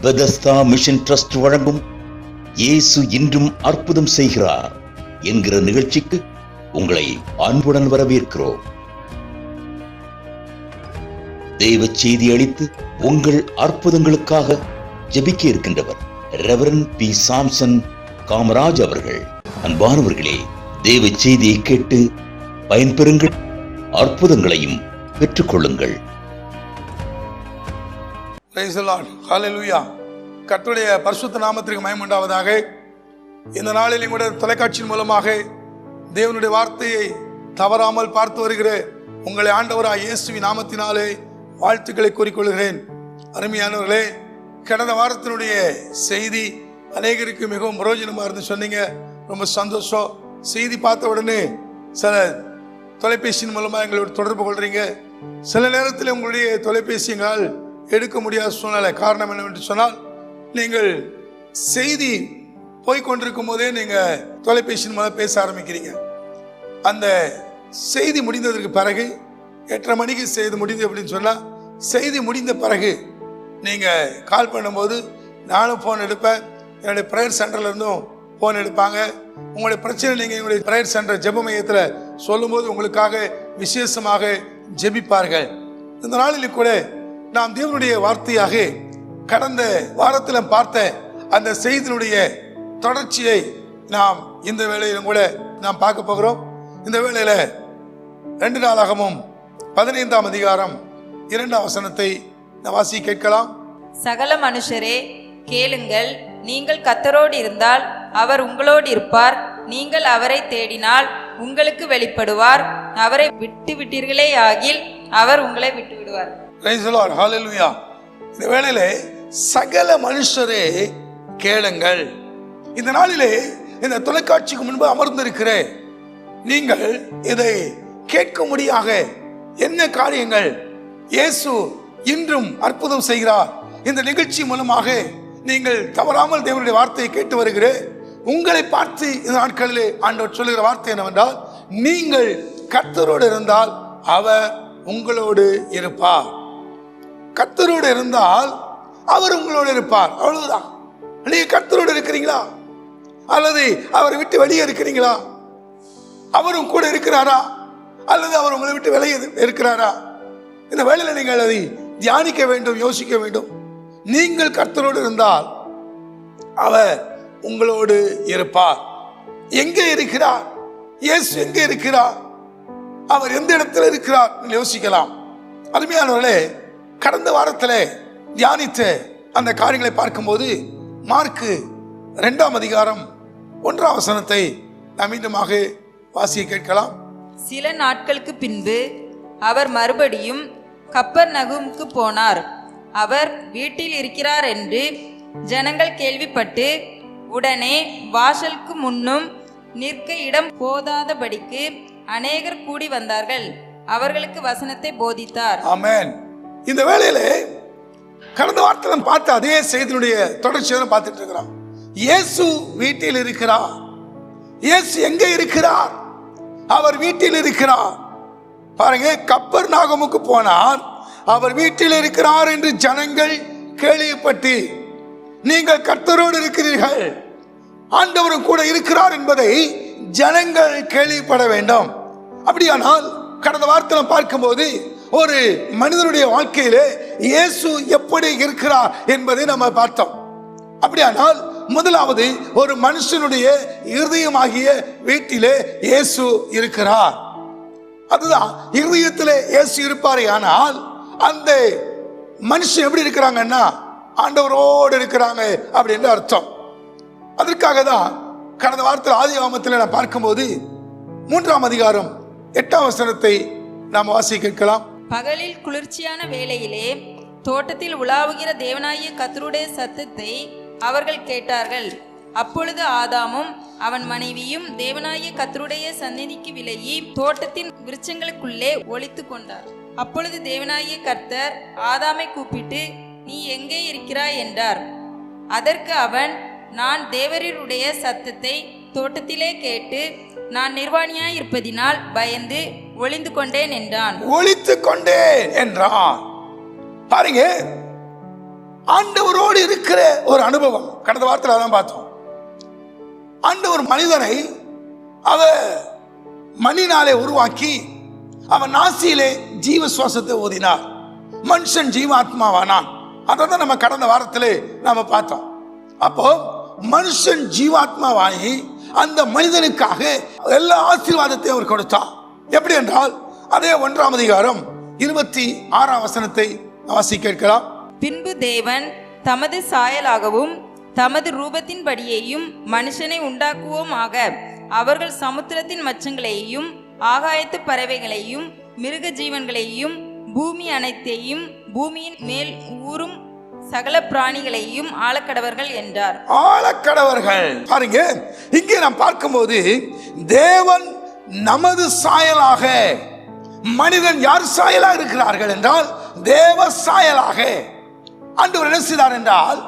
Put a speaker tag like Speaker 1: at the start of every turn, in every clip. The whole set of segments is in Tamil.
Speaker 1: பெதஸ்தா மிஷன் ட்ரஸ்ட் வழங்கும் இயேசு இன்றும் அற்புதம் செய்கிறார் என்கிற நிகழ்ச்சிக்கு உங்களை அன்புடன் வரவேற்கிறோம். தெய்வ செய்தி அளித்து உங்கள் அற்புதங்களுக்காக ஜெபிக்க இருக்கின்றவர் ரெவரண்ட் பி. சாம்சன் காமராஜ் அவர்கள். அன்பானவர்களே, தெய்வ செய்தியை கேட்டு பயன்பெறுங்கள், அற்புதங்களையும் பெற்றுக்கொள்ளுங்கள்.
Speaker 2: பிரைஸ் தி லார்ட், ஹல்லேலூயா. கர்த்தருடைய பரிசுத்த நாமத்திற்கு மகிமை உண்டாவதாக. இந்த நாளிலும் கூட தொலைக்காட்சியின் மூலமாக தேவனுடைய வார்த்தையை தவறாமல் பார்த்து வருகிற உங்களை ஆண்டவராய் இயேசுவின் நாமத்தினாலே வாழ்த்துக்களை கூறிக்கொள்கிறேன். அருமையானவர்களே, கடந்த வாரத்தினுடைய செய்தி அநேகருக்கு மிகவும் பிரயோஜனமாக இருந்து சொன்னீங்க. ரொம்ப சந்தோஷம். செய்தி பார்த்த உடனே சில தொலைபேசியின் மூலமாக எங்களோட தொடர்பு கொள்றீங்க. சில நேரத்தில் உங்களுடைய தொலைபேசியங்கள் எடுக்க முடியாத சூழ்நிலை. காரணம் என்னவென்று சொன்னால், நீங்கள் செய்தி போய்கொண்டிருக்கும் போதே நீங்கள் தொலைபேசியின் மூலம் பேச ஆரம்பிக்கிறீங்க. அந்த செய்தி முடிந்ததற்கு பிறகு 8:30 மணிக்கு செய்தி முடிந்து அப்படின்னு சொன்னால், செய்தி முடிந்த பிறகு நீங்கள் கால் பண்ணும்போது நானும் ஃபோன் எடுப்பேன். என்னுடைய ப்ரேயர் சென்டரில் இருந்தும் ஃபோன் எடுப்பாங்க. உங்களுடைய பிரச்சனை நீங்கள் எங்களுடைய ப்ரேயர் சென்டர் ஜெப மையத்தில் சொல்லும்போது உங்களுக்காக விசேஷமாக ஜெபிப்பார்கள். இந்த நாளில் கூட நாம் தேவனுடைய வார்த்தையாக கடந்த வாரத்தில் பார்த்த அந்த செய்தியினுடைய தொடர்ச்சியை நாம் இந்த வேளையிலும் கூட நாம் பார்க்க போகிறோம். இந்த வேளையில் 2 நாளாகமும் 15ஆம் அதிகாரம் 2ஆம் வசனத்தை நாம் வாசி கேட்கலாம்.
Speaker 3: சகல மனுஷரே கேளுங்கள், நீங்கள் கர்த்தரோடு இருந்தால் அவர் உங்களோடு இருப்பார். நீங்கள் அவரை தேடினால் உங்களுக்கு வெளிப்படுவார். அவரை விட்டு விட்டீர்களே ஆகில் அவர் உங்களை விட்டு விடுவார்.
Speaker 2: பிரைஸ் தி லார்ட், ஹல்லேலூயா. இந்த வேளையிலே சகல மனுஷரே கேளுங்கள். இந்த நாளிலே இந்த தொலைக்காட்சிக்கு முன்பு அமர்ந்திருக்கிற நீங்கள் இதை கேட்கும்படியாக என்ன காரியங்கள் இயேசு இன்றும் அற்புதம் செய்கிறார். இந்த நிகழ்ச்சி மூலமாக நீங்கள் தவறாமல் தேவனுடைய வார்த்தையை கேட்டு வருகிற உங்களை பார்த்து இந்த நாட்களிலே ஆண்டவர் சொல்லுகிற வார்த்தை என்னவென்றால், நீங்கள் கர்த்தரோடு இருந்தால் அவர் உங்களோடு இருப்பார். கர்த்தரோடு இருந்தால் அவர் உங்களோடு இருப்பார். அவ்வளவுதான். நீங்க கர்த்தரோடு இருக்கிறீங்களா அல்லது அவரை விட்டு வெளியே இருக்கிறீங்களா? அவரும் கூட இருக்கிறாரா அல்லது அவர் உங்களை விட்டு வெளியே இருக்கிறாரா? இந்த வேளையில் நீங்கள் அதை தியானிக்க வேண்டும், யோசிக்க வேண்டும். நீங்கள் கர்த்தரோடு இருந்தால் அவர் உங்களோடு இருப்பார். எங்கே இருக்கிறார் இயேசு? எங்கே இருக்கிறார்? அவர் எந்த இடத்துல இருக்கிறார் யோசிக்கலாம். அருமையானவர்களே, கடந்த வாரத்தில் தியானித்த அந்த காரியங்களை பார்க்கும்போது மார்க்கு 2ஆம் அதிகாரம் 1ஆம் வசனத்தை நாம் மீண்டுமாக வாசிக்க கேட்கலாம்.
Speaker 3: சில நாட்களுக்கு பின்பு அவர் மறுபடியும் கப்பர்நகூமுக்கு போனார். அவர் வீட்டில் இருக்கிறார் என்று ஜனங்கள் கேள்விப்பட்டு உடனே வாசலுக்கு முன்னும் நிற்க இடம் போதாதபடிக்கு அநேகர் கூடி வந்தார்கள். அவர்களுக்கு வசனத்தை போதித்தார்.
Speaker 2: ஆமென். இந்த வேளையிலே கடந்த வாரத்தில் பார்த்த அதே செய்தியுடைய தொடர்ச்சியை பார்த்துட்டு இருக்கிறோம். இயேசு வீட்டில் இருக்கிறார். இயேசு எங்கே இருக்கிறார்? அவர் வீட்டில் இருக்கிறார். பாருங்க, கப்பர்நகூமுக்கு போனார். அவர் வீட்டில் இருக்கிறார் என்று ஜனங்கள் கேள்விப்பட்டு, நீங்கள் கர்த்தரோடு இருக்கிறீர்கள், ஆண்டவரும் கூட இருக்கிறார் என்பதை ஜனங்கள் கேள்விப்பட வேண்டும். அப்படியானால் கடந்த வாரத்தில் பார்க்கும்போது ஒரு மனிதனுடைய வாழ்க்கையிலே இயேசு எப்படி இருக்கிறார் என்பதை நம்ம பார்த்தோம். அப்படியானால் முதலாவது ஒரு மனுஷனுடைய இருதயமாகிய வீட்டிலே இயேசு இருக்கிறார். அதுதான், இருதயத்திலே இயேசு இருப்பாரே. ஆனால் அந்த மனுஷன் எப்படி இருக்கிறாங்கன்னா ஆண்டவரோடு இருக்கிறாங்க அப்படின்னு அர்த்தம். அதற்காக தான் கடந்த வாரத்தில் ஆதியாகமத்தில் நான் பார்க்கும்போது 3ஆம் அதிகாரம் 8ஆம் வசனத்தை நாம் வாசி கேட்கலாம்.
Speaker 3: பகலில் குளிர்ச்சியான வேளையிலே தோட்டத்தில் உலாவுகிற தேவனாகிய கர்த்தருடைய சத்தத்தை அவர்கள் கேட்டார்கள். அப்பொழுது ஆதாமும் அவன் மனைவியும் தேவனாகிய கர்த்தருடைய சந்நிதிக்கு விலகி தோட்டத்தின் விருட்சங்களுக்குள்ளே ஒளித்து கொண்டார். அப்பொழுது தேவனாகிய கர்த்தர் ஆதாமை கூப்பிட்டு, நீ எங்கே இருக்கிறாய் என்றார். அதற்கு அவன், நான் தேவரீருடைய சத்தத்தை தோட்டத்திலே கேட்டு நான் நிர்வாணியாய் இருப்பதினால் பயந்து ஒளிந்து கொண்டேன் என்றான்.
Speaker 2: ஒளித்து கொண்டேன் என்றான். பாருங்க, ஆண்டவரோடு இருக்கிற ஒரு அனுபவம். கடந்த வாரத்தில் அதான் பார்த்தோம். ஆண்டவர் மனிதனை அவர் மண்ணினாலே உருவாக்கி அவன் நாசியிலே ஜீவ சுவாசத்தை ஊதினார். மனுஷன் ஜீவாத்மாவானான். அதான் நம்ம கடந்த வாரத்திலே நாம பார்த்தோம். அப்போ மனுஷன் ஜீவாத்மாவாகி அந்த மனிதனுக்காக எல்லா ஆசீர்வாதத்தையும் அவர் கொடுத்தார். எப்படி என்றால் அதே 1ஆம் அதிகாரம் 26ஆம் வசனத்தை வாசி கேட்கலாம்.
Speaker 3: பின்பு தேவன் தமது சாயலாகவும் தமது ரூபத்தின்படியேயும் மனுஷனை உண்டாக்குவோமாக, அவர்கள் சமுத்திரத்தின் மச்சங்களையும் ஆகாயத்து பறவைகளையும் மிருக ஜீவன்களையும் பூமி அனைத்தையும் பூமியின் மேல் ஊறும் சகல பிராணிகளையும் ஆளக்கடவர்கள் என்றார்.
Speaker 2: ஆளக்கடவர்கள் பாருங்க, இங்கே நாம் பார்க்கும்போது தேவன் நமது சாயலாக, மனிதன் யார் சாயலாக இருக்கிறார்கள் என்றால் தேவ சாயலாக ஆண்டவர் என்ன செய்தார் என்றால்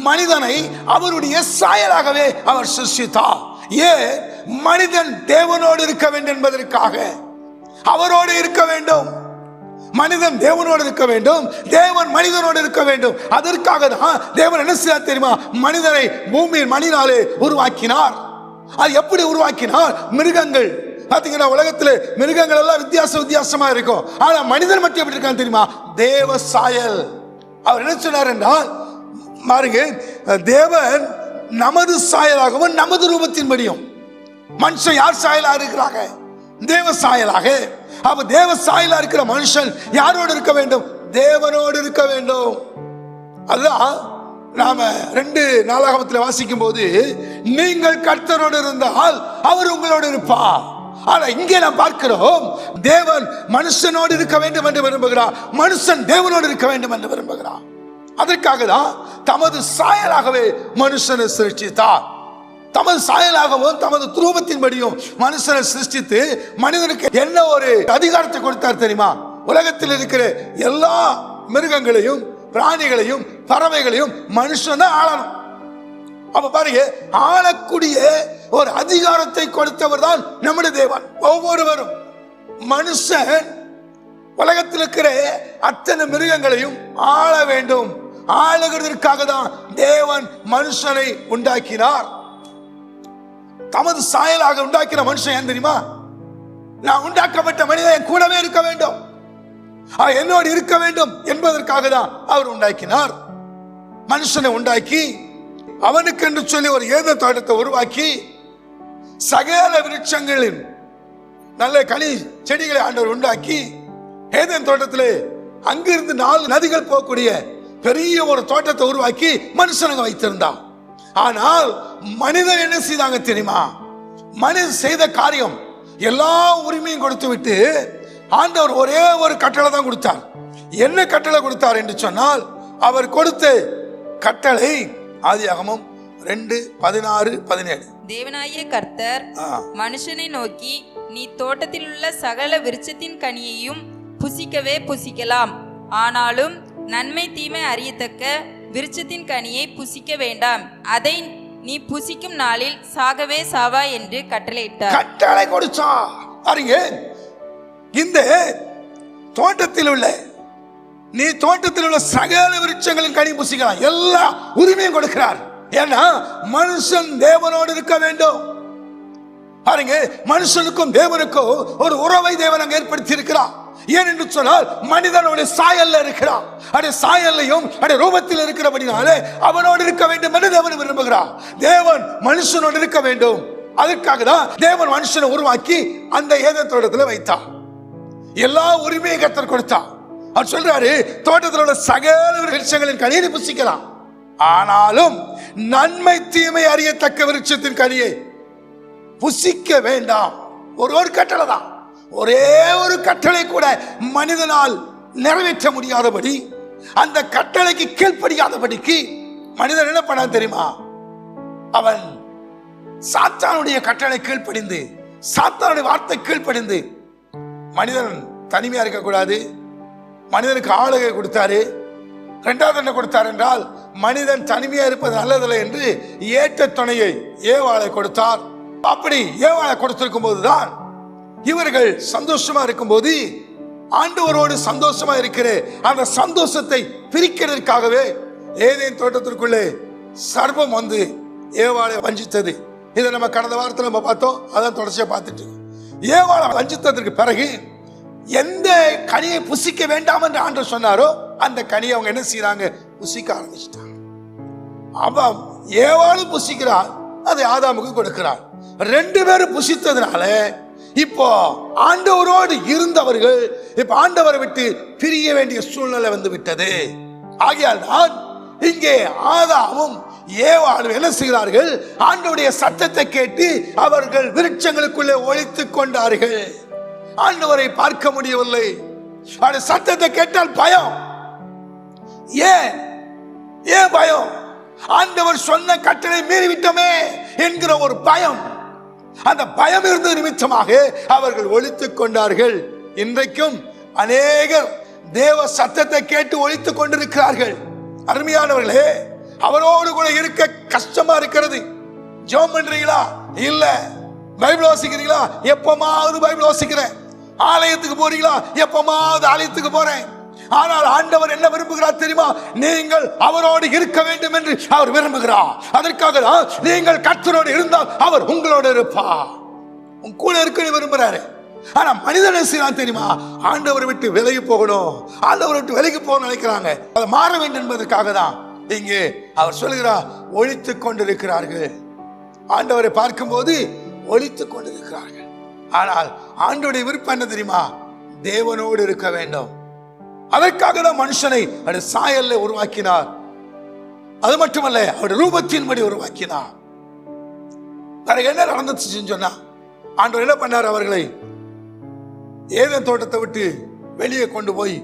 Speaker 2: மனிதனை அவருடைய சாயலாகவே அவர் சிருஷ்டித்தார். ஏன்? மனிதன் தேவனோடு இருக்க வேண்டும் என்பதற்காக. அவரோடு இருக்க வேண்டும், மனிதன் தேவனோடு இருக்க வேண்டும், தேவன் மனிதனோடு இருக்க வேண்டும். அதற்காக தான் தேவன் என்ன செய்தார் தெரியுமா? மனிதனை பூமியின் மண்ணினாலே உருவாக்கினார். அது எப்படி உருவாக்கினார்? மிருகங்கள் பாத்தீங்கன்னா உலகத்துல மிருகங்கள் எல்லாம் வித்தியாசமா இருக்கும். ஆனா மனிதன் மட்டும் எப்படி இருக்கான்னு தெரியுமா? தேவ சாயல். அவர் என்ன சொன்னார் என்றால் பாருங்க, தேவன் நமது சாயலாகவும் நமது ரூபத்தின்படியும். மனுஷன் யார் சாயலாக இருக்கிறாங்க? தேவ சாயலாக. அப்ப தேவ சாயலா இருக்கிற மனுஷன் யாரோடு இருக்க வேண்டும்? தேவனோடு இருக்க வேண்டும். அதுதான் நாம 2 நாளாகமத்தில் வாசிக்கும் போது, நீங்கள் கர்த்தரோடு இருந்தால் அவர் உங்களோடு இருப்பார். ஆனா இங்கே நாம் பார்க்கிறோம், தேவன் மனுஷனோடு இருக்க வேண்டும் என்று விரும்புகிறார், மனுஷன் தேவனோடு இருக்க வேண்டும் என்று விரும்புகிறார். அதற்காக தான் தமது சாயலாகவே மனுஷனை சிருஷ்டித்தார். தமது சாயலாகவும் தமது ரூபத்தின்படியும் மனுஷனை சிருஷ்டித்து மனிதனுக்கு என்ன ஒரு அதிகாரத்தை கொடுத்தார் தெரியுமா? உலகத்தில் இருக்கிற எல்லா மிருகங்களையும் பிராணிகளையும் பறவைகளையும் மனுஷன் தான் ஆளணும். அப்ப பாருங்க, ஆளக்கூடிய ஒரு அதிகாரத்தை கொடுத்தவர் தான் நம்முடைய தேவன். ஒவ்வொருவரும் மனுஷன் உலகத்தில் இருக்கிற அத்தனை மிருகங்களையும் ஆள வேண்டும். ஆளுகிறதற்காக தான் தேவன் மனுஷனை உண்டாக்கினார். தமது சாயலாக உண்டாக்கிற மனுஷன் ஏன் தெரியுமா? நான் உண்டாக்கப்பட்ட மனிதன் கூடவே இருக்க வேண்டும், என்னோடு இருக்க வேண்டும் என்பதற்காக தான் அவர் உண்டாக்கினார். மனுஷனை உண்டாக்கி அவனுக்கு என்று சொல்லி ஒரு ஏதேன் தோட்டத்தை உருவாக்கி சகல விருட்சங்களின் நல்ல கனி செடிகளை ஆண்டவர் உண்டாக்கி ஏதேன் தோட்டத்திலே அங்கிருந்து 4 நதிகள் போகக்கூடிய பெரிய ஒரு தோட்டத்தை உருவாக்கி மனுஷனுங்க வைத்திருந்தான். ஆனால் மனிதன் என்ன செய்தாங்க தெரியுமா? மனிதன் செய்த காரியம் எல்லா உரிமையும் கொடுத்து விட்டு ஆண்டவர் ஒரே ஒரு கட்டளை தான் கொடுத்தார். என்ன கட்டளை கொடுத்தார் என்று சொன்னால், அவர் கொடுத்த கட்டளை ஆதியாகமம் 2:16-17.
Speaker 3: தேவனாகிய கர்த்தர் மனுஷனை நோக்கி, நீ தோட்டத்தில் உள்ள சகல விருட்சத்தின் கனியையும் புசிக்கவே புசிக்கலாம், ஆனாலும் நன்மை தீமை அறியத்தக்க விருட்சத்தின் கனியை புசிக்க வேண்டாம், அதை நீ புசிக்கும் நாளில் சாகவே சாவா என்று கட்டளையிட்டார்.
Speaker 2: கட்டளை கொடுத்தா பாருங்க, இந்த தோட்டத்தில் உள்ள நீ தோட்டத்தில் உள்ள சகல விருட்சங்களின் கனி புசிக்கலாம், எல்லா உரிமையும் கொடுக்கிறார். ஏன்னா மனுஷன் தேவனோடு இருக்க வேண்டும். பாருங்க, மனுஷனுக்கும் தேவனுக்கும் ஒரு உறவை தேவன் அங்க ஏற்படுத்தி இருக்கிறார். ஏன் என்று சொன்னால் மனிதனுடைய சாயல்ல இருக்கிறான், அடைய சாயல்லையும் அடைய ரூபத்தில் இருக்கிறபடினாலே அவனோடு இருக்க வேண்டும் என்று தேவன் விரும்புகிறார். தேவன் மனுஷனோடு இருக்க வேண்டும். அதற்காக தான் தேவன் மனுஷனை உருவாக்கி அந்த ஏதேன் தோட்டத்தில் வைத்தார். எல்லா உரிமையை கர்த்தர் கொடுத்தார். அவர் சொல்றாரு, தோட்டத்தில் உள்ள சகல விருட்சங்களின் கனியை புசிக்கலாம், ஆனாலும் நன்மை தீமை அறியத்தக்க விருட்சத்தின் கனியை புசிக்க வேண்டாம். ஒரு கட்டளை தான், ஒரே ஒரு கட்டளை கூட மனிதனால் நிறைவேற்ற முடியாதபடி, அந்த கட்டளைக்கு கீழ்ப்படியாதபடிக்கு மனிதன் என்ன பண்ண தெரியுமா? அவன் சாத்தானுடைய கட்டளை கீழ்ப்படிந்து, சாத்தானுடைய வார்த்தை கீழ்ப்படிந்து, மனிதன் தனிமையா இருக்கக்கூடாது, மனிதனுக்கு ஆளுகை கொடுத்தாரு. 2வது என்ன கொடுத்தார் என்றால், மனிதன் தனிமையா இருப்பது நல்லதில்லை என்று ஏற்ற துணையை ஏவாளை கொடுத்தார். அப்படி ஏவாளை கொடுத்திருக்கும் போதுதான் இவர்கள் சந்தோஷமா இருக்கும்போது ஆண்டவரோடு சந்தோஷமா இருக்கிற அந்த சந்தோஷத்தை பிரிக்கிறதுக்காகவே ஏதேன் தோட்டத்திற்குள்ளே சர்ப்பம் வந்து ஏவாளை வஞ்சித்தது. இதை நம்ம கடந்த வாரத்தில் நம்ம பார்த்தோம். அதான் தொடர்ச்சியா பார்த்துட்டு ஏவாளை வஞ்சித்ததற்கு பிறகு எந்த கனியை புசிக்க வேண்டாம் என்று ஆண்டவர் சொன்னாரோ அந்த கனியை அவங்க என்ன செய்யறாங்க? புசிக்க ஆரம்பிச்சிட்டாங்க. அவன் ஏவாளும் புசிக்கிறார், அதை ஆதாமுக்கு கொடுக்கிறார். ரெண்டு பேரும் புசித்ததுனால இப்போ ஆண்டவரோடு இருந்தவர்கள் இப்ப ஆண்டவரை விட்டு பிரிய வேண்டிய சூழ்நிலை வந்து விட்டது. ஆகையால் தான் இங்கே ஆதாமும் ஏவாளும் என்ன செய்கிறார்கள்? ஆண்டவருடைய சத்தத்தை கேட்டு அவர்கள் விருட்சங்களுக்குள்ளே ஒளித்துக் கொண்டார்கள். ஆண்டவரை பார்க்க முடியவில்லை. அந்த சத்தத்தை கேட்டால் பயம். ஏன் பயம்? ஆண்டவர் சொன்ன கட்டளை மீறிவிட்டோமே என்கிற ஒரு பயம். அந்த பயம் இருந்த நிமித்தமாக அவர்கள் ஒளித்துக் கொண்டார்கள். இன்றைக்கும் அநேகர் தேவ சத்தத்தை கேட்டு ஒளித்துக் கொண்டிருக்கிறார்கள். அருமையானவர்களே, அவரோடு கூட இருக்க கஷ்டமா இருக்கிறது. ஜெபம் பண்றீங்களா? இல்ல. பைபிள் வாசிக்கிறீங்களா? எப்பமாவது பைபிள் வாசிக்கிறேன். ஆலயத்துக்கு போறீங்களா? எப்பமாவது ஆலயத்துக்கு போறேன். ஆனால் ஆண்டவர் என்ன விரும்புகிறார் தெரியுமா? நீங்கள் அவரோடு இருக்க வேண்டும் என்று அவர் விரும்புகிறார். அதற்காக தான் நீங்கள் கர்த்தரோடு இருந்தால் அவர் உங்களோடு இருப்பார், உங்க கூட இருக்க விரும்புறாரு. ஆனா மனிதன் செய்யலாம் தெரியுமா? ஆண்டவரை விட்டு விலகி போகணும், ஆண்டவரை விட்டு விலகி போக நினைக்கிறாங்க. அதை மாற வேண்டும் என்பதற்காக தான் இங்கே அவர் சொல்லுகிறார், ஒளித்துக் கொண்டிருக்கிறார்கள். ஆண்டவரை பார்க்கும்போது ஒளித்துக் கொண்டிருக்கிறார்கள். ஆனால் ஆண்டவருடைய விருப்பம் என்ன தெரியுமா? தேவனோடு இருக்க வேண்டும். அதற்காக தான் மனுஷனை அவருடைய சாயல்ல உருவாக்கினார். அது மட்டுமல்ல, அவருடைய ரூபத்தின்படி உருவாக்கினார். பிறகு என்ன நடந்துச்சுன்னு சொன்னா, ஆண்டவர் என்ன பண்ணார்? அவர்களை ஏதேன் தோட்டத்தை விட்டு வெளியே கொண்டு போய்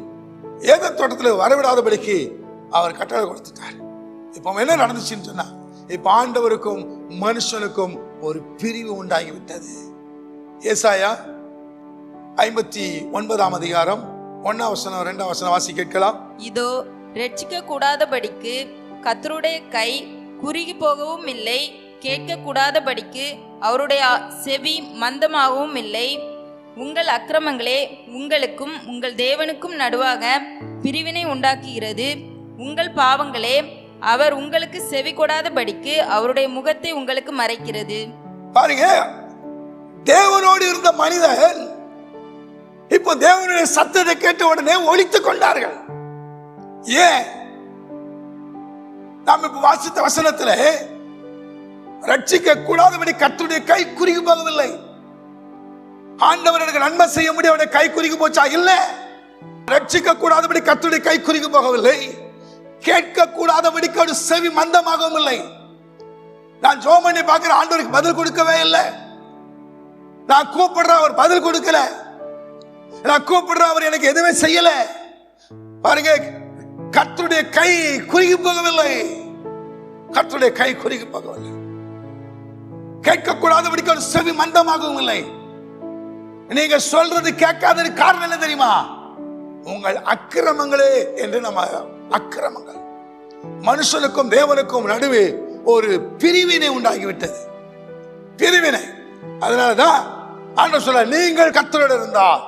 Speaker 2: ஏதேன் தோட்டத்தில் வரவிடாதபடிக்கு அவர் கட்டளை கொடுத்துட்டார். இப்ப என்ன நடந்துச்சுன்னு சொன்னா, இப்ப ஆண்டவருக்கும் மனுஷனுக்கும் ஒரு பிரிவு உண்டாகிவிட்டது. ஏசாயா 59 அதிகாரம் 1 வசனம் 2 வசனம் வாசி கேட்கலாம்.
Speaker 3: இதோ ரட்சிக்க கூடாதபடிக்கு கர்த்தருடைய கை குறுகி போகவும் இல்லை, கேட்க கூடாதபடிக்கு அவருடைய செவி மந்தமாகவும் இல்லை. உங்கள் அக்கிரமங்களே உங்களுக்கும் உங்கள் தேவனுக்கும் நடுவாக பிரிவினை உண்டாக்குகிறது. உங்கள் பாவங்களே அவர் உங்களுக்கு செவி கொடாதபடிக்கு அவருடைய முகத்தை உங்களுக்கு மறைக்கிறது.
Speaker 2: பாருங்க, தேவனோடு இருந்த மனிதன் இப்போ தேவனுடைய சத்தத்தை கேட்ட உடனே ஒளித்துக் கொண்டார்கள். ஏன்? நாம் இப்ப வாசித்த வசனத்தில் ரட்சிக்க கூடாதபடி கர்த்தருடைய கை குறுகி போகவில்லை. ஆண்டவர் எனக்கு நன்மை செய்ய முடியும், அவருடைய கை குறுகி போச்சா? இல்ல. ரட்சிக்க கூடாதபடி கர்த்தருடைய கை குறுகி போகவில்லை, கேட்க கூடாதபடிக்கு ஒரு செவி மந்தமாகவும் இல்லை. நான் ஜெபம் பண்ணி பார்க்கிற ஆண்டவருக்கு பதில் கொடுக்கவே இல்லை. நான் கூப்பிடுற அவர் பதில் கொடுக்கல. நான் கூப்பிடுற அவர் எனக்கு எதுவுமே செய்யல. பாருங்க, கர்த்தருடைய கை குறுகி போகவில்லை. கர்த்தருடைய கை குறுகி போகவில்லை. கேட்க கூடாதபடிக்கு ஒரு செவி மந்தமாகவும் இல்லை. நீங்க சொல்றது கேட்காதது காரணம் என்ன தெரியுமா? உங்கள் அக்கிரமங்களே என்று நம்ம அக்கிரமங்கள். மனுஷனுக்கும் தேவனுக்கும் நடுவே ஒரு பிரிவினை உண்டாகிவிட்டது. பிரிவினை. அதனாலதான் ஆண்டவர் சொல்ல, நீங்கள் கர்த்தரோடு இருந்தால்,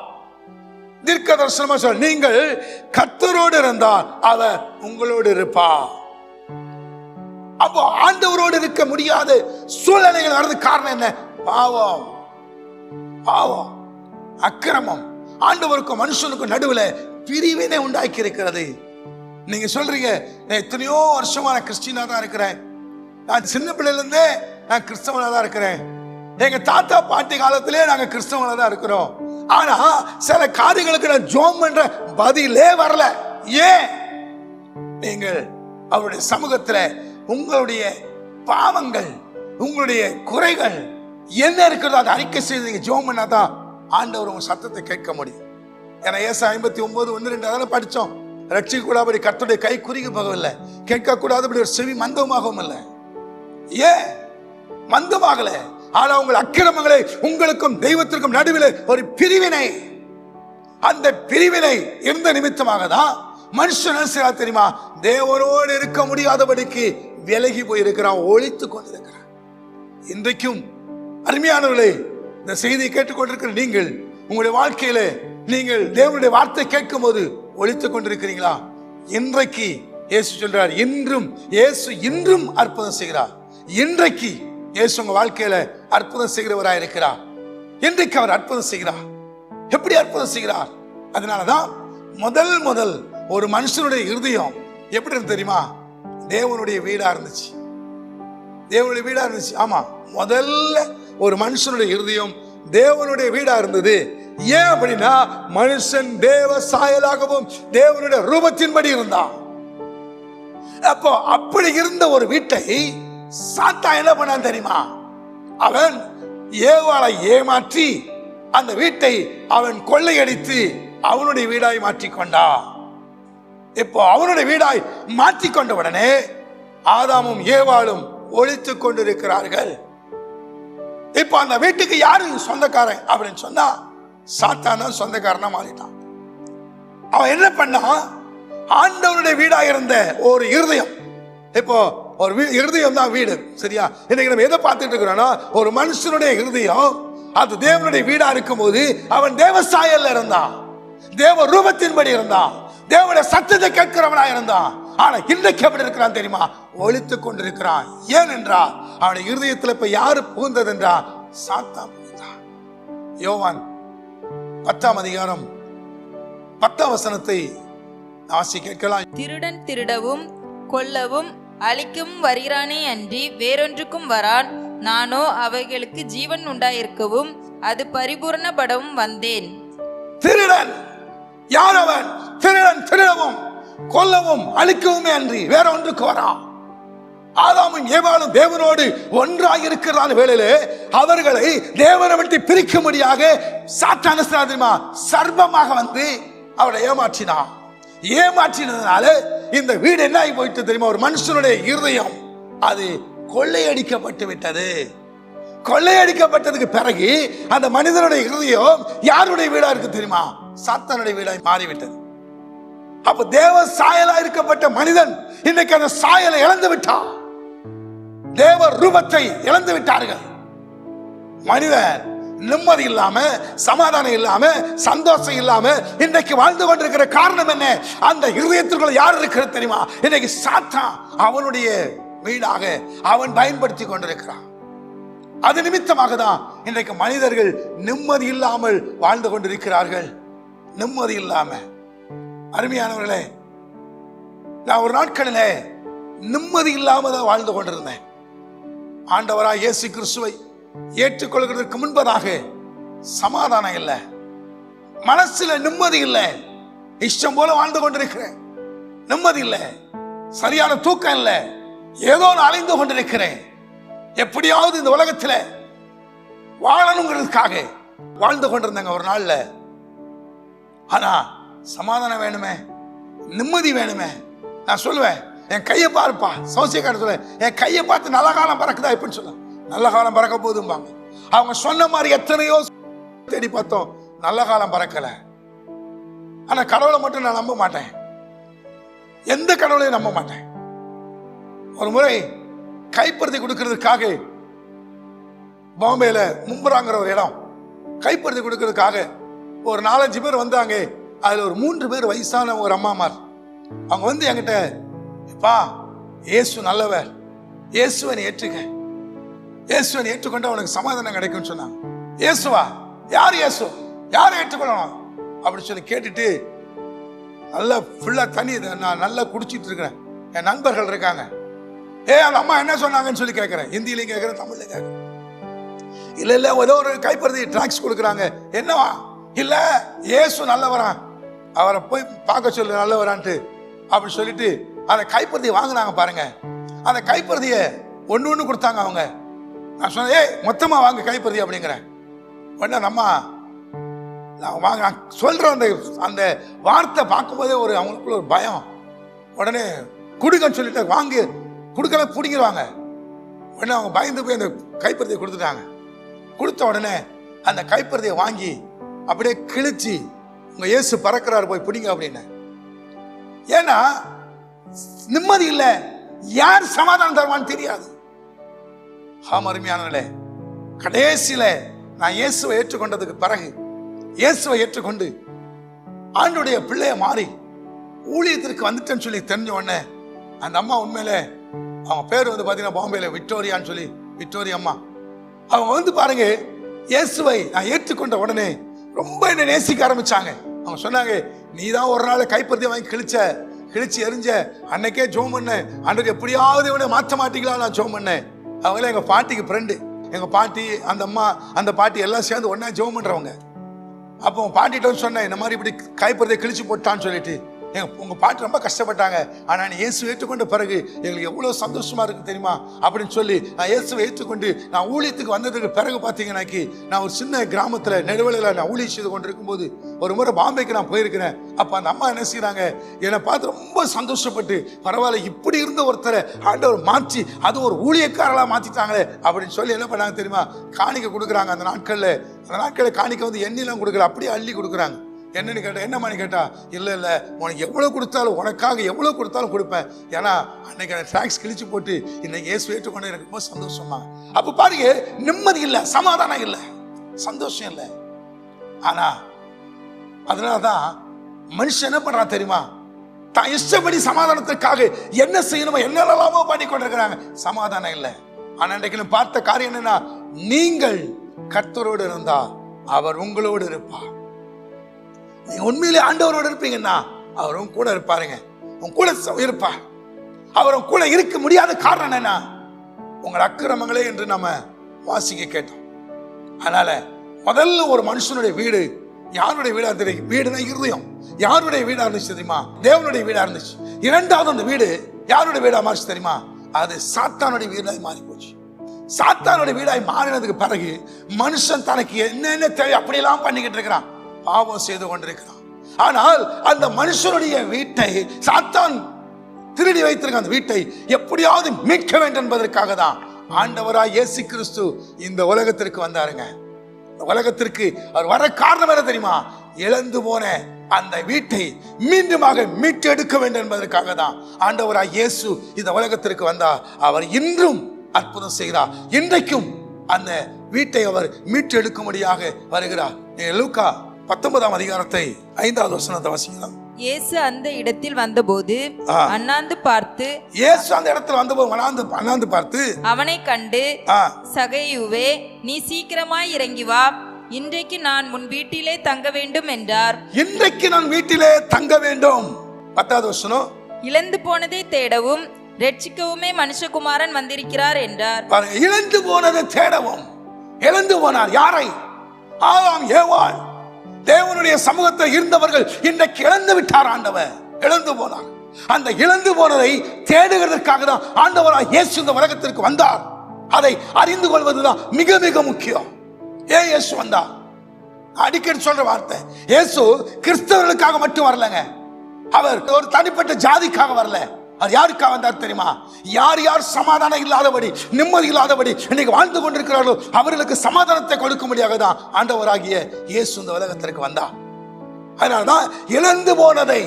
Speaker 2: தீர்க்க தரிசனமா சொல்ல, நீங்கள் கர்த்தரோடு இருந்தால் அவர் உங்களோடு இருப்பார். அப்போ ஆண்டவரோடு இருக்க முடியாத சூழ்நிலைகள் வர்றது காரணம் என்ன? பாவம். பாவம், அக்கிரமம். ஆண்டவருக்கும் மனுஷனுக்கும் நடுவில் பிரிவினை உண்டாக்கி இருக்கிறது. நீங்க சொல்றீங்க, நான் எத்தனையோ வருஷமா நான் கிறிஸ்டியனா தான் இருக்கிறேன், நான் சின்ன பிள்ளைல இருந்தே நான் கிறிஸ்தவனா தான் இருக்கிறேன், எங்க தாத்தா பாட்டி காலத்திலே நாங்க கிறிஸ்தவனா தான் இருக்கிறோம். ஆனா சில காரியங்களுக்கு நான் ஜெபம் பண்ற பதிலே வரல. ஏன்? நீங்கள் அவருடைய சமூகத்துல உங்களுடைய பாவங்கள், உங்களுடைய குறைகள் என்ன இருக்கிறதோ அதை அறிக்கை செய்து நீங்க ஜெபம் பண்ணாதான் ஆண்டவர் உங்க சத்தத்தை கேட்க முடியும். ஏன்னா ஏசாயா 59:1-2 அதெல்லாம் படிச்சோம். ரட்சிக்க கூடாதபடி கர்த்தருடைய கை குறுகி போகவில்லை, கேட்க கூடாதபடி ஒரு செவி மந்தமாகவும் இல்லை. ஏன் மந்தமாகல? ஆனா உங்கள் அக்கிரமங்களை உங்களுக்கும் தெய்வத்திற்கும் நடுவில் ஒரு பிரிவினை. அந்த பிரிவினை இருந்த நிமித்தமாக தான் மனுஷன் தெரியுமா, தேவனோடு இருக்க முடியாதபடிக்கு விலகி போயிருக்கிறான், ஒளித்து கொண்டிருக்கிறான். இன்றைக்கும் அருமையானவர்களே, இந்த செய்தியை கேட்டுக்கொண்டிருக்கிற நீங்கள் உங்களுடைய வாழ்க்கையில நீங்கள் தேவனுடைய வார்த்தை கேட்கும் போது ஒளித்துக் கொண்டிருக்கிறீங்களா? இன்றைக்கு இயேசு சொல்றார், இயேசு இன்றும் அற்புதம் செய்கிறார். இன்றைக்கு இயேசு உங்க வாழ்க்கையில அற்புதம் செய்கிறவராய் இருக்கிறார். இன்றைக்கு அவர் அற்புதம் செய்கிறார். எப்படி அற்புதம் செய்கிறார்? அதனாலதான் முதல் ஒரு மனுஷனுடைய இருதயம் எப்படி இருந்து தெரியுமா? தேவனுடைய வீடா இருந்துச்சு. தேவனுடைய வீடா இருந்துச்சு. ஆமா, முதல்ல ஒரு மனுஷனுடைய இருதயம் தேவனுடைய வீடா இருந்தது. ஏன் அப்படின்னா, மனுஷன் தேவ சாயலாகவும் தேவனுடைய ரூபத்தின்படி இருந்தான். அப்போ அப்படி இருந்த ஒரு வீட்டை சாத்தான் என்ன பண்ணான் தெரியுமா? அவன் ஏவாளை ஏமாற்றி அந்த வீட்டை அவன் கொள்ளையடித்து அவனுடைய வீடாய் மாற்றிக்கொண்டான். இப்போ அவனுடைய வீடாய் மாற்றிக்கொண்ட உடனே ஆதாமும் ஏவாளும் ஒழித்துக் கொண்டிருக்கிறார்கள். இப்போ அந்த வீட்டுக்கு யாரு சொந்தக்காரன் அப்படின்னு சொன்னா, சாத்தான் தான் சொந்தக்காரனா மாறிட்டான். அவன் என்ன பண்ணா, ஆண்டவனுடைய வீடா இருந்த ஒரு இருதயம், இப்போ ஒரு இருதயம் தான் வீடு, சரியா? இன்னைக்கு நம்ம எதை பார்த்துட்டு இருக்கிறோம்னா, ஒரு மனுஷனுடைய இருதயம் அது தேவனுடைய வீடா இருக்கும் போது அவன் தேவ சாயல்ல இருந்தான், தேவ ரூபத்தின்படி இருந்தான், தேவனுடைய சத்தத்தை கேட்கிறவனா இருந்தான். ஆனா இன்றைக்கு எப்படி இருக்கிறான் தெரியுமா? ஒழித்துக் கொண்டிருக்கிறான். ஏனென்றால் அவனுடைய இருதயத்தில் இப்ப யாரு புகுந்தது என்றா, சாத்தான் புகுந்தான். யோவான் 10ஆம் அதிகாரம் 10ஆம் வசனத்தை வாசி கேட்கலாம்.
Speaker 3: திருடன் திருடவும் கொல்லவும் அழிக்கவும் வருகிறானே அன்றி வேறொன்றுக்கும் வரான். நானோ அவைகளுக்கு ஜீவன் உண்டாயிருக்கவும் அது பரிபூரணப்படவும் வந்தேன்.
Speaker 2: திருடன் யார்? அவன் திருடன் திருடவும் கொல்லவும் அழிக்கவுமே அன்றி வேற ஒன்றுக்கு வரான். ஆதாமும் ஏவாளும் தேவனோடு ஒன்றாக இருக்கிற வேளையிலே அவர்களை தேவனை விட்டு பிரிக்கும்படியாக சாத்தான் சர்வமாக வந்து அவரை ஏமாற்றினான். ஏமாற்றினதுனால இந்த வீடு என்ன ஆகி போயிட்டு தெரியுமா? ஒரு மனுஷனுடைய இருதயம் அது கொள்ளையடிக்கப்பட்டு விட்டது. கொள்ளையடிக்கப்பட்டதுக்கு பிறகு அந்த மனிதனுடைய இருதயம் யாருடைய வீடா இருக்கு தெரியுமா? சாத்தானுடைய வீடாய் மாறிவிட்டது. அப்ப தேவ சாயலா இருக்கப்பட்ட மனிதன் இன்னைக்கு அந்த சாயலை இழந்து விட்டான். தேவ ரூபத்தை இழந்து விட்டார்கள். மனிதன் நிம்மதி இல்லாம, சமாதானம் இல்லாம, சந்தோஷம் இல்லாம இன்றைக்கு வாழ்ந்து கொண்டிருக்கிற காரணம் என்ன? அந்த இருதயத்திற்குள்ள யார் இருக்கிறது தெரியுமா? இன்னைக்கு சாத்தான் அவனுடைய வீடாக அவன் பயன்படுத்தி கொண்டிருக்கிறான். அது நிமித்தமாக தான் இன்றைக்கு மனிதர்கள் நிம்மதி இல்லாமல் வாழ்ந்து கொண்டிருக்கிறார்கள். நிம்மதி இல்லாம. அருமையானவர்களே, நான் ஒரு நாட்களிலே நிம்மதி இல்லாம தான் வாழ்ந்து கொண்டிருந்தேன். ஆண்டவராய் இயேசு கிறிஸ்துவை ஏற்றுக்கொள்கிறதுக்கு முன்பதாக சமாதானம் இல்லை, மனசுல நிம்மதி இல்லை, இஷ்டம் போல வாழ்ந்து கொண்டிருக்கிறேன். நிம்மதி இல்லை, சரியான தூக்கம் இல்லை, ஏதோ அலைந்து கொண்டிருக்கிறேன். எப்படியாவது இந்த உலகத்தில் வாழணுங்கிறதுக்காக வாழ்ந்து கொண்டிருந்தாங்க ஒரு நாள்ல. ஆனா சமாதானம் வேணுமே, நிம்மதி வேணுமே. நான் சொல்லுவேன், என் கையை பாருப்பா, சௌசியக்கார சொல்லுவேன், என் கையை பார்த்து நல்ல காலம் பறக்குதா எப்படின்னு சொல்ல, நல்ல காலம் பறக்க போதும்பாங்க. அவங்க சொன்ன மாதிரி எத்தனையோ தேடி பார்த்தோம், நல்ல காலம் பறக்கல. ஆனா கடவுளை மட்டும் நான் நம்ப மாட்டேன், எந்த கடவுளையும் நம்ப மாட்டேன். ஒரு முறை கைப்பருத்தி கொடுக்கிறதுக்காக பாம்பேல மும்பராங்கிற ஒரு இடம், கைப்பருத்தி கொடுக்கிறதுக்காக ஒரு 4-5 பேர் வந்தாங்க. அதுல ஒரு 3 பேர் வயசான ஒரு அம்மாமார். அவங்க வந்து என்கிட்ட, பா இயேசு நல்லவர், இயேசுவை ஏற்றுக்க, இயேசுவை ஏற்றுக்கொண்டு அவனுக்கு சமாதானம் கிடைக்கும் சொன்னாங்க. இயேசுவா? யார் இயேசு? யாரை ஏற்றுக்கொள்ளணும் அப்படி சொல்லி கேட்டுட்டு நல்லா ஃபுல்லா தண்ணி நான் நல்லா குடிச்சிட்டு இருக்கிறேன். என் நண்பர்கள் இருக்காங்க. அந்த அம்மா என்ன சொன்னாங்கன்னு சொல்லி கேட்கிறேன். ஹிந்திலையும் கேட்கிறேன், தமிழ்ல கேட்கிறேன். இல்ல இல்ல ஏதோ ஒரு கைப்பருத்தி டிராக்ஸ் கொடுக்குறாங்க. என்னவா? இல்ல இயேசு நல்லவரா, அவரை போய் பார்க்க சொல்லு நல்லவரான்ட்டு அப்படி சொல்லிட்டு அந்த கைப்பருத்தியை வாங்கினாங்க பாருங்க. அந்த கைப்பருத்திய ஒண்ணு கொடுத்தாங்க அவங்க. நான் சொன்னேன், மொத்தமா வாங்க கைப்பருத்தி அப்படிங்கிறேன். உடனே நம்ம வாங்க, நான் சொல்றேன். அந்த வார்த்தை பார்க்கும்போதே ஒரு அவங்களுக்குள்ள ஒரு பயம். உடனே குடுக்கன்னு சொல்லிட்டு வாங்கி கொடுக்கல பிடிக்கிறாங்க. உடனே அவங்க பயந்து போய் அந்த கைப்பருத்தியை கொடுத்துட்டாங்க. கொடுத்த உடனே அந்த கைப்பருத்தியை வாங்கி அப்படியே கிழிச்சு, உங்க இயேசு பறக்கிறாரு போய் பிடிங்க அப்படின்னு. ஏன்னா நிம்மதி இல்லை, யார் சமாதானம் தருவான்னு தெரியாது. அருமையானவர்களே, கடைசியில நான் இயேசுவை ஏற்றுக்கொண்டதுக்கு பிறகு, இயேசுவை ஏற்றுக்கொண்டு ஆண்டுடைய பிள்ளைய மாறி ஊழியத்திற்கு வந்துட்டேன்னு சொல்லி தெரிஞ்ச உடனே அந்த அம்மா உண்மையிலே அவங்க பேர் வந்து பாத்தீங்கன்னா பாம்பேல விக்டோரியான்னு சொல்லி, விக்டோரியா அம்மா. அவங்க வந்து பாருங்க, இயேசுவை நான் ஏற்றுக்கொண்ட உடனே ரொம்ப என்னை நேசிக்க ஆரம்பிச்சாங்க. அவங்க சொன்னாங்க, நீ தான் ஒரு நாள் கைப்பற்றி வாங்கி கிழிச்சு எரிஞ்ச அன்னைக்கே ஜோம் பண்ணேன், அன்றைக்கு எப்படியாவது இவனை மாற்ற மாட்டீங்களா நான் ஜோம் பண்ணேன். அவங்களே எங்க பாட்டிக்கு ஃப்ரெண்டு. எங்க பாட்டி, அந்த அம்மா, அந்த பாட்டி எல்லாம் சேர்ந்து ஒன்னா ஜோம் பண்றவங்க. அப்போ பாட்டிட்ட சொன்னேன், இந்த மாதிரி இப்படி கைப்பறதை கிழிச்சு போட்டான்னு சொல்லிட்டு. உங்க பாட்டு ரொம்ப கஷ்டப்பட்டாங்க, ஆனா நீ இயேசு ஏற்றுக்கொண்ட பிறகு எங்களுக்கு எவ்வளவு சந்தோஷமா இருக்கு தெரியுமா அப்படின்னு சொல்லி நான் இயேசுவை ஏற்றுக்கொண்டு நான் ஊழியத்துக்கு வந்ததுக்கு பிறகு பார்த்தீங்கன்னாக்கி, நான் ஒரு சின்ன கிராமத்துல நெடுவலையில் நான் ஊழியம் செய்து கொண்டிருக்கும் போது ஒரு முறை பாம்பேக்கு நான் போயிருக்கிறேன். அப்ப அந்த அம்மா என்ன செய்யறாங்க, என்னை பார்த்து ரொம்ப சந்தோஷப்பட்டு, பரவாயில்ல இப்படி இருந்த ஒருத்தரை ஆண்டவர் மாற்றி அது ஒரு ஊழியக்காரலா மாத்திட்டாங்களே அப்படின்னு சொல்லி என்ன பண்ணாங்க தெரியுமா, காணிக்கை கொடுக்குறாங்க. அந்த நாட்களில் காணிக்கை வந்து எண்ணெயெல்லாம் கொடுக்குற, அப்படியே அள்ளி கொடுக்குறாங்க. என்னன்னு கேட்டா, என்னம்மான்னு கேட்டா, இல்ல உனக்கு எவ்வளவு கொடுத்தாலும், உனக்காக எவ்வளவு கொடுத்தாலும் கொடுப்பேன், ஏன்னா அன்னைக்கு டாக்ஸ் கிழிச்சு போட்டு இன்னைக்கு இயேசு ஏற்றுக்கொண்டு எனக்கு ரொம்ப சந்தோஷமா. அப்ப பாருங்க, நிம்மதி இல்லை, சமாதானம் இல்லை, சந்தோஷம் இல்லை. ஆனா அதனாலதான் மனுஷன் என்ன பண்றான் தெரியுமா, தான் இஷ்டப்படி சமாதானத்துக்காக என்ன செய்யணுமோ என்னெல்லாமோ பண்ணி கொண்டிருக்கிறாங்க, சமாதானம் இல்லை. ஆனா இன்றைக்கு பார்த்த காரியம் என்னன்னா, நீங்கள் கர்த்தரோடு இருந்தா அவர் உங்களோடு இருப்பார். நீங்க உண்மையிலே ஆண்டவரோடு இருப்பீங்கன்னா அவரும் கூட இருப்பாருங்க, உங்க கூட இருப்பார். அவரும் கூட இருக்க முடியாத காரணம் என்னன்னா, உங்கள் அக்கிரமங்களே என்று நம்ம வாசிக்க கேட்டோம். அதனால முதல்ல ஒரு மனுஷனுடைய வீடு யாருடைய வீடா தெரியும், வீடுனா இருதயம். யாருடைய வீடா இருந்துச்சு தெரியுமா, தேவனுடைய வீடா இருந்துச்சு. இரண்டாவது அந்த வீடு யாருடைய வீடா மாறிச்சு தெரியுமா, அது சாத்தானுடைய வீடாய் மாறி போச்சு. சாத்தானுடைய வீடாய் மாறினதுக்கு பிறகு மனுஷன் தனக்கு என்னென்ன தேவை அப்படியெல்லாம் பண்ணிக்கிட்டு இருக்கிறான், பாவம் செய்து கொண்டிருக்கிறான். ஆனால் அந்த மனுஷனுடைய வீட்டை சாத்தான் திருடி வைத்திருக்க, அந்த வீட்டை எப்படியாவது மீட்க வேண்டும் என்பதற்காக தான் ஆண்டவராய் இயேசு கிறிஸ்து இந்த உலகத்திற்கு வந்தாருங்க. இந்த உலகத்திற்கு அவர் வர காரணம் என்ன தெரியுமா, இழந்து போன அந்த வீட்டை மீண்டுமாக மீட்டு எடுக்க வேண்டும் என்பதற்காக தான் ஆண்டவராய் இயேசு இந்த உலகத்திற்கு வந்தார். அவர் இன்றும் அற்புதம் செய்கிறார். இன்றைக்கும் அந்த வீட்டை அவர் மீட்டு எடுக்கும்படியாக வருகிறார். லூக்கா 19ஆம் அதிகாரத்தை 5வது வசனத்தை வாசிக்கலாம்.
Speaker 3: இயேசு அந்த இடத்தில் வந்தபோது அண்ணாந்து பார்த்து அவனை கண்டு, சகையுவே, நீ சீக்கிரமாய் இறங்கி வா, இன்றைக்கு நான் உன் வீட்டிலே தங்க வேண்டும் என்றார்.
Speaker 2: இன்றைக்கு நான் வீட்டிலே தங்க வேண்டும். 10வது வசனம்,
Speaker 3: இழந்து போனதை தேடவும் ரட்சிக்கவுமே மனுஷகுமாரன் வந்திருக்கிறார் என்றார்.
Speaker 2: இழந்து போனதை தேடவும். இழந்து போனார் யாரை? ஆதாம் ஏவாள். தேவனுடைய சமூகத்தில் இருந்தவர்கள் இன்றைக்கு இழந்து விட்டார். ஆண்டவர் இழந்து போனார். அந்த இழந்து போனதை தேடுகிறதற்காக தான் ஆண்டவராய் இயேசு இந்த உலகத்திற்கு வந்தார். அதை அறிந்து கொள்வதுதான் மிக மிக முக்கியம். ஏன் இயேசு வந்தார்? அடிக்கடி சொல்ற வார்த்தை, இயேசு கிறிஸ்தவர்களுக்காக மட்டும் வரலங்க. அவர் ஒரு தனிப்பட்ட ஜாதிக்காக வரல. அவர் யாருக்காக வந்தார் தெரியுமா? யார் யார் சமாதானம் இல்லாதபடி, நிம்மதி இல்லாதபடி இன்னைக்கு வாழ்ந்து கொண்டிருக்கிறார்களோ அவர்களுக்கு சமாதானத்தை கொடுக்கும்படியாக தான் ஆண்டவராகிய இயேசு இந்த உலகத்திற்கு வந்தார். அதனால்தான் இழந்து போனதை,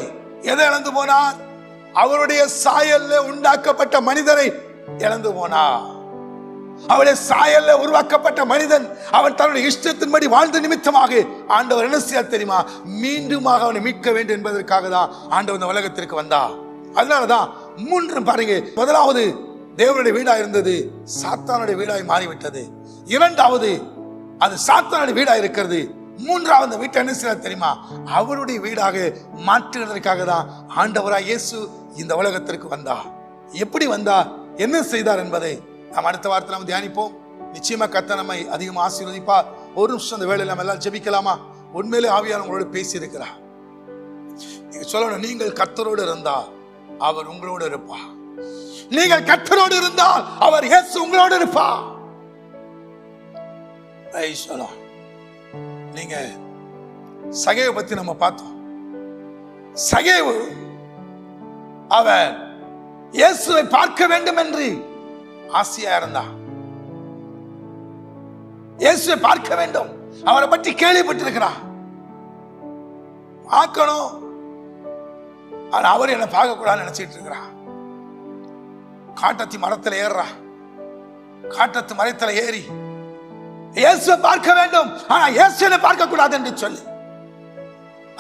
Speaker 2: எதை இழந்து போனார்? அவருடைய சாயல்ல உண்டாக்கப்பட்ட மனிதரை இழந்து போனார். அவருடைய சாயல்ல உருவாக்கப்பட்ட மனிதன் அவன் தன்னுடைய இஷ்டத்தின்படி வாழ்ந்த நிமித்தமாக ஆண்டவர் என்ன செய்ய தெரியுமா, மீண்டுமாக அவனை மீட்க வேண்டும் என்பதற்காக தான் ஆண்டவர் இந்த உலகத்திற்கு வந்தார். அதனாலதான் 3 பாருங்க, முதலாவது தேவனுடைய வீடா இருந்தது சாத்தானுடைய வீடாய் மாறிவிட்டது. இரண்டாவது அது சாத்தானுடைய வீடா இருக்கிறது. மூன்றாவது வீட்டை என்ன செய்ய தெரியுமா, அவருடைய வீடாக மாற்றுவதற்காக தான் ஆண்டவராய் இயேசு இந்த உலகத்திற்கு வந்தார். எப்படி வந்தார், என்ன செய்தார் என்பதை நாம் அடுத்த வாரத்தில் நம்ம தியானிப்போம். நிச்சயமா கர்த்தர் நம்மை அதிகமாக ஆசீர்வதிப்பார். ஒரு நிமிஷம் அந்த வேளையில் நம்ம எல்லாம் ஜெபிக்கலாமா? உண்மையிலே ஆவியானவர் உங்களோடு பேசி இருக்கிறார். நீங்க சொல்லணும், நீங்கள் கர்த்தரோடு இருந்தால் அவர் உங்களோடு இருப்பார். நீங்கள் கர்த்தரோடு இருந்தால் அவர் இயேசு உங்களோடு இருப்பார். நீங்க சகேவை பத்தி நம்ம பார்த்தோம். சகேவு அவர் இயேசுவை பார்க்க வேண்டும் என்று ஆசையா இருந்தார். இயேசுவை பார்க்க வேண்டும், அவரை பற்றி கேள்விப்பட்டிருக்கிறார், பார்க்கணும். ஆனா அவர் என்ன பார்க்க கூடாதுன்னு நினைச்சிட்டு இருக்கிறார். காட்டத்தி மரத்துல ஏறுறா, காட்டத்து மரத்துல ஏறி இயேசுவை பார்க்க வேண்டும், ஆனா இயேசுவை பார்க்க கூடாது என்று சொல்லி.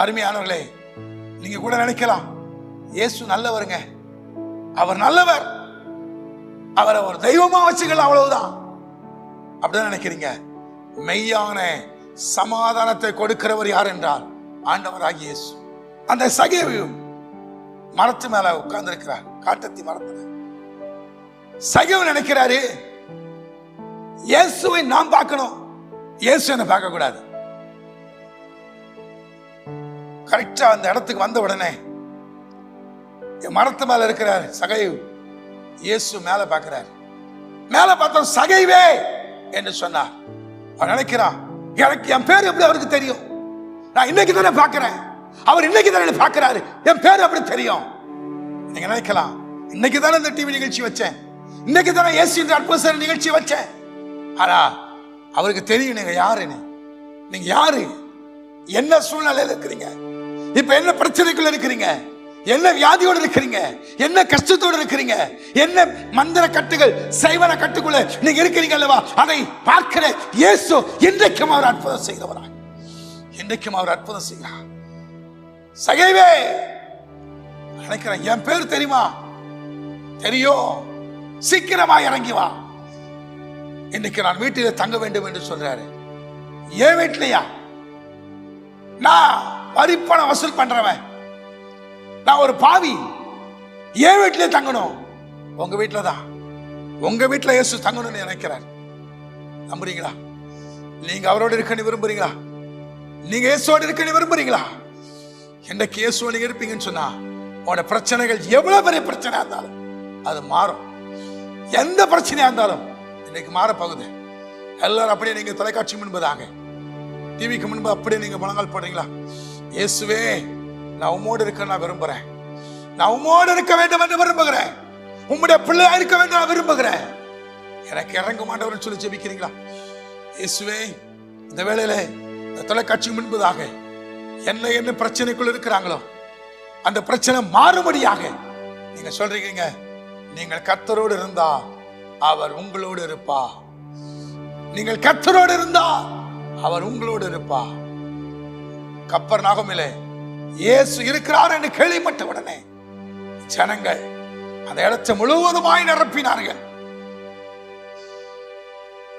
Speaker 2: அருமையானவர்களே, நீங்க கூட நினைக்கலாம், இயேசு நல்லவருங்க, அவர் நல்லவர், அவரை ஒரு தெய்வமா வச்சுக்கலாம், அவ்வளவுதான். அப்படிதான் நினைக்கிறீங்க? மெய்யான சமாதானத்தை கொடுக்கிறவர் யார் என்றால் ஆண்டவராகிய இயேசு. அந்த சகேயு மரத்து மேல உட்கார்ந்து இருக்கிறார், காட்டத்தி மரத்துல. சகேயு நினைக்கிறாரு, இயேசுவை நான் பார்க்கணும், இயேசு என்ன பார்க்க கூடாது. கரெக்டா அந்த இடத்துக்கு வந்த உடனே மரத்து மேல இருக்கிறார் சகேயு, இயேசு மேல பார்க்கிறார். மேல பார்த்தோம், சகேயுவே என்று சொன்னார். அவன் நினைக்கிறான், எனக்கு என் பேர் எப்படி அவருக்கு தெரியும்? நான் இன்னைக்கு தானே பார்க்கிறேன், அவர் இன்னைக்கு தானே பார்க்கிறாரு, என் பேர் எப்படி தெரியும்? நீங்க நினைக்கலாம், இன்னைக்கு தானே இந்த டிவி நிகழ்ச்சி வச்சேன், இன்னைக்கு தானே இயேசு அற்புத நிகழ்ச்சி வச்சேன். ஆனா அவருக்கு தெரியும் நீங்க யாருன்னு. நீங்க யாரு, என்ன சூழ்நிலையில இருக்கிறீங்க, இப்ப என்ன பிரச்சனைக்குள்ள இருக்கிறீங்க, என்ன வியாதியோடு இருக்கிறீங்க, என்ன கஷ்டத்தோடு இருக்கிறீங்க, என்ன மந்திர கட்டுகள் சைவன கட்டுக்குள்ள நீங்க இருக்கிறீங்க அல்லவா, அதை பார்க்கிற இயேசு இன்றைக்கும் அவர் அற்புதம் செய்கிறவரா, இன்றைக்கும் அவர் அற்புதம் செய்கிறார். சகேயுவே நினைக்கிறேன், என் பேர் தெரியுமா? தெரியும், சீக்கிரமா இறங்கி வா, இன்னைக்கு நான் வீட்டில தங்க வேண்டும் என்று சொல்றாரு. ஏன் வீட்டிலையா? நான் வரிப்பணம் வசூல் பண்றவன், நான் ஒரு பாவி, ஏன் வீட்டிலே தங்கணும்? உங்க வீட்டுல தான், உங்க வீட்டுல இயேசு தங்கணும்னு நினைக்கிறார். நம்புறீங்களா? நீங்க அவரோடு இருக்க விரும்புறீங்களா? நீங்க இயேசுவோடு இருக்க விரும்புறீங்களா? என்னைக்கு இயேசுவோடு நீங்க இருப்பீங்கன்னு சொன்னா உங்களோட பிரச்சனைகள் எவ்வளவு பெரிய பிரச்சனையா இருந்தாலும் அது மாறும். எந்த பிரச்சனையா இருந்தாலும் இன்னைக்கு மாறப்போகுது. எல்லாரும் அப்படியே நீங்க தொலைக்காட்சி முன்பதாங்க, டிவிக்கு முன்பு அப்படியே நீங்க முழங்கால் போடுறீங்களா? இயேசுவே, நான் உம்மோடு இருக்க நான் விரும்புறேன், நான் உம்மோடு இருக்க வேண்டும் என்று விரும்புகிறேன், உம்முடைய பிள்ளையா இருக்க வேண்டும் நான் விரும்புகிறேன், எனக்கு இறங்க மாட்டவர்னு சொல்லி ஜெபிக்கிறீங்களா? இயேசுவே, இந்த வேளையில இந்த தொலைக்காட்சி முன்பதாக என்ன பிரச்சனைக்குள் இருக்கிறாங்களோ அந்த பிரச்சனை மாறுபடியாக நீங்க சொல்றீங்க, நீங்கள் கர்த்தரோடு இருந்தா அவர் உங்களோடு இருப்பா, நீங்கள் கர்த்தரோடு இருந்தா அவர் உங்களோடு இருப்பா. கப்பர்நகூமிலே இயேசு இருக்கிறார் என்று கேள்விப்பட்ட உடனே ஜனங்கள் அந்த இடத்தை முழுவதுமாய் நிரப்பினார்கள்.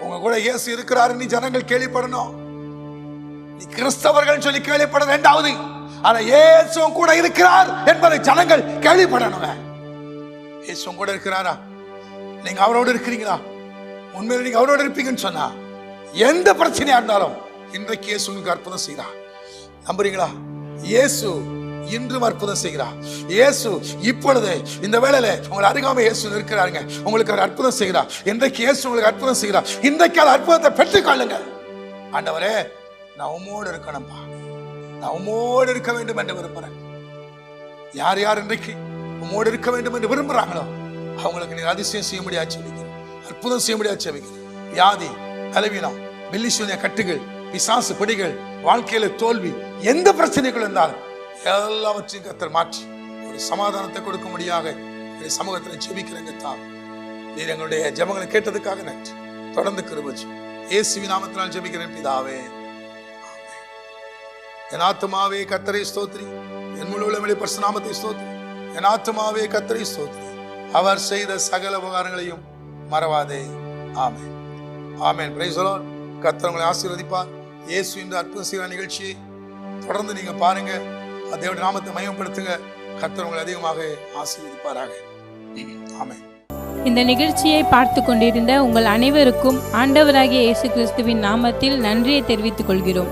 Speaker 2: உங்க கூட இயேசு இருக்கிறார் நீ ஜனங்கள் கேள்விப்படணும். நீ கிறிஸ்தவர்கள் சொல்லி கேள்விப்பட வேண்டாவது, ஆனா இயேசு கூட இருக்கிறார் என்பதை ஜனங்கள் கேள்விப்படணும். இயேசு கூட இருக்கிறாரா? நீங்க அவரோடு இருக்கிறீங்களா? உண்மையில நீங்க அவரோடு இருப்பீங்கன்னு சொன்னா எந்த பிரச்சனையா இருந்தாலும் இன்றைக்கு இயேசு உங்களுக்கு அற்புதம் செய்கிறார். நம்புறீங்களா? இயேசு இன்றும் அற்புதம் செய்கிறார். இயேசு இப்பொழுது இந்த வேளையில உங்களை அருகாமை இயேசு இருக்கிறாருங்க, உங்களுக்கு ஒரு அற்புதம் செய்கிறார். இன்றைக்கு இயேசு உங்களுக்கு அற்புதம் செய்கிறார். இன்றைக்கு அந்த அற்புதத்தை பெற்றுக் கொள்ளுங்க. ஆண்டவரே, நான் உம்மோடு இருக்கணும்பா, நான் உம்மோடு இருக்க வேண்டும் என்று விரும்புறேன். யார் யார் இன்றைக்கு உம்மோடு இருக்க வேண்டும் என்று விரும்புறாங்களோ அவங்களுக்கு நீர் அதிசயம் செய்ய முடியாது செவிக்கிறேன், அற்புதம் செய்ய முடியாது செவிக்கிறேன். வியாதி, பலவீனம், பில்லிசூனிய கட்டுகள், பிசாசு பிடிகள், வாழ்க்கையில தோல்வி, எந்த பிரச்சனைகள் இருந்தாலும் எல்லாவற்றையும் கர்த்தர் மாற்றி ஒரு சமாதானத்தை கொடுக்க முடியாத சமூகத்தில் ஜெபிக்கிறேங்க. தான் நீர் எங்களுடைய ஜெபங்களை கேட்டதுக்காக நன்றி. தொடர்ந்து கிருபை இயேசுவின் நாமத்தினால் ஜெபிக்கிறேன் பிதாவே. என் ஆத்துமாவே கர்த்தரை ஸ்தோத்திரி, என் முழு உள்ளமே பரிசுத்த நாமத்தை ஸ்தோத்திரி. என் ஆத்துமாவே கர்த்தரை ஸ்தோத்திரி, அவர் செய்த சகல உபகாரங்களையும் மறவாதே. Amen, amen. Praise the Lord. கர்த்தர் உங்களை ஆசீர்வதிப்பார். இயேசு இந்த அற்புதம் செய்கிற நிகழ்ச்சியை தொடர்ந்து நீங்க பாருங்க, தேவனுடைய நாமத்தை மகிமைப்படுத்துங்க. கர்த்தர் உங்களை அதிகமாக ஆசீர்வதிப்பாராக. ஆமென்.
Speaker 4: இந்த நிகழ்ச்சியை பார்த்து கொண்டிருந்த உங்கள் அனைவருக்கும் ஆண்டவராகிய இயேசு கிறிஸ்துவின் நாமத்தில் நன்றியை தெரிவித்துக் கொள்கிறோம்.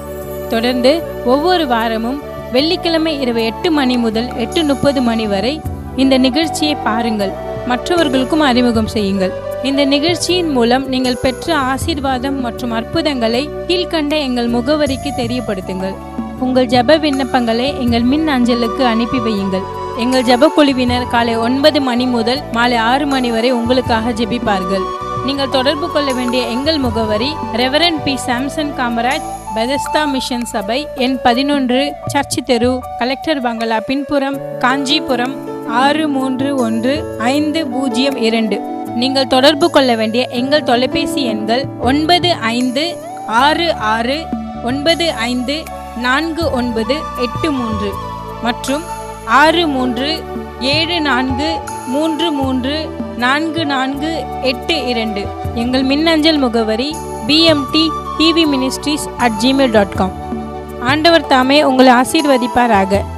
Speaker 4: தொடர்ந்து ஒவ்வொரு வாரமும் வெள்ளிக்கிழமை இரவு 8 மணி முதல் 8:30 மணி வரை இந்த நிகழ்ச்சியை பாருங்கள், மற்றவர்களுக்கும் அறிமுகம் செய்யுங்கள். இந்த நிகழ்ச்சியின் மூலம் நீங்கள் பெற்ற ஆசீர்வாதம் மற்றும் அற்புதங்களை கீழ்கண்ட எங்கள் முகவரிக்கு தெரியப்படுத்துங்கள். உங்கள் ஜெப விண்ணப்பங்களை எங்கள் மின் அஞ்சலுக்கு அனுப்பி வையுங்கள். எங்கள் ஜெப குழுவினர் காலை 9 மணி முதல் மாலை 6 மணி வரை உங்களுக்காக ஜெபிப்பார்கள். நீங்கள் தொடர்பு கொள்ள வேண்டிய எங்கள் முகவரி reverend P. Samson Kamaraj, Bethesda mission சபை, எண் 11, சர்ச் தெரு, கலெக்டர் பங்களா பின்புறம், காஞ்சிபுரம் 631502. நீங்கள் தொடர்பு கொள்ள வேண்டிய எங்கள் தொலைபேசி எண்கள் 9566954983 மற்றும் 6374 334482. எங்கள் மின்னஞ்சல் முகவரி bmtttvministries@gmail.com. ஆண்டவர் தாமே உங்களை ஆசீர்வதிப்பாராக.